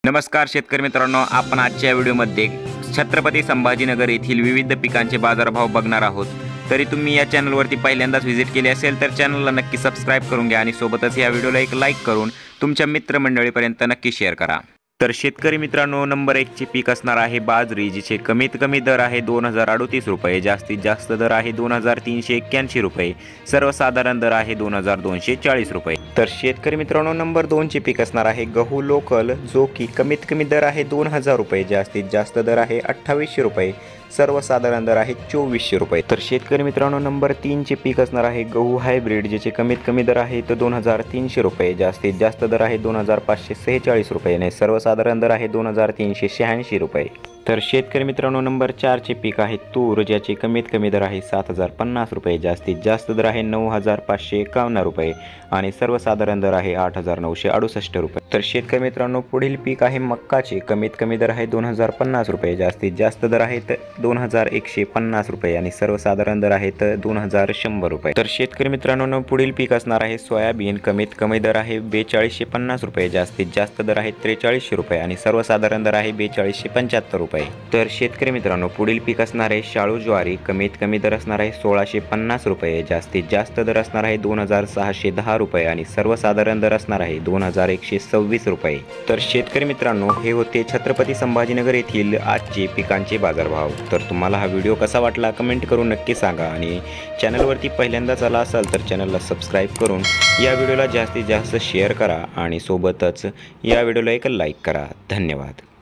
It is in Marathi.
नमस्कार शेतकरी मित्रांनो, आपण आजच्या व्हिडिओमध्ये छत्रपती संभाजीनगर येथील विविध पिकांचे बाजारभाव बघणार आहोत। तरी तुम्ही या चॅनलवरती पहिल्यांदाच व्हिजिट केली असेल तर चॅनलला नक्की सबस्क्राइब करून घ्या आणि सोबतच या व्हिडिओला एक लाईक करून तुमच्या मित्रमंडळीपर्यंत नक्की शेअर करा। तर शेतकरी मित्रांनो, नंबर 1 चे पीक असणार आहे बाजरी, जिचे कमीत कमी दर आहे 2038 रुपये, जास्तीत जास्त दर आहे 2381 रुपये, सर्वसाधारण दर आहे 2240 रुपये। तर शेतकरी मित्रांनो, नंबर 2 चे पीक असणार आहे गहू लोकल, जो की कमीत कमी दर आहे 2000 रुपये, जास्तीत जास्त दर आहे 2800 रुपये, सर्वसाधारण दर आहे 2400 रुपये। तर शेतकरी मित्रांनो, नंबर 3 चे पीक असणार आहे गहू हायब्रिड, जिचे कमीत कमी दर आहे 2300 रुपये, जास्तीत जास्त दर आहे 2546 रुपये आणि सर्वसाधारण दर आहे 2386 रुपये। तर शेतकरी मित्रांनो, नंबर 4 चे पीक आहे तूर, ज्याचे कमीत कमी दर आहे 7050 रुपये, जास्तीत जास्त दर आहे 9551 रुपये आणि सर्वसाधारण दर आहे 8968 रुपये। तर शेतकरी मित्रांनो, पुढील पीक आहे मक्काचे, कमीत कमी दर आहे 2050 रुपये, जास्तीत जास्त दर आहेत 2150 रुपये आणि सर्वसाधारण दर आहेत 2100 रुपये। तर शेतकरी मित्रांनो, पुढील पीक असणार आहे सोयाबीन, कमीत कमी दर आहे 4250 रुपये, जास्तीत जास्त दर आहे 4300 रुपये आणि सर्वसाधारण दर आहे 4275 रुपये। तर शेतकरी मित्रांनो, पुढील पीक असणार आहे शाळू ज्वारी, कमीत कमी दर असणार आहे 1650 रुपये, जास्तीत जास्त दर असणार आहे 2610 रुपये आणि सर्वसाधारण दर असणार आहे 2126 रुपये। तर शेतकरी मित्रांनो, हे होते छत्रपती संभाजीनगर येथील आजचे पिकांचे बाजारभाव। तर तुम्हाला हा व्हिडिओ कसा वाटला कमेंट करून नक्की सांगा आणि चॅनलवरती पहिल्यांदाच आला असाल तर चॅनलला सबस्क्राइब करून या व्हिडिओला जास्तीत जास्त शेअर करा आणि सोबतच या व्हिडिओला एक लाईक करा। धन्यवाद।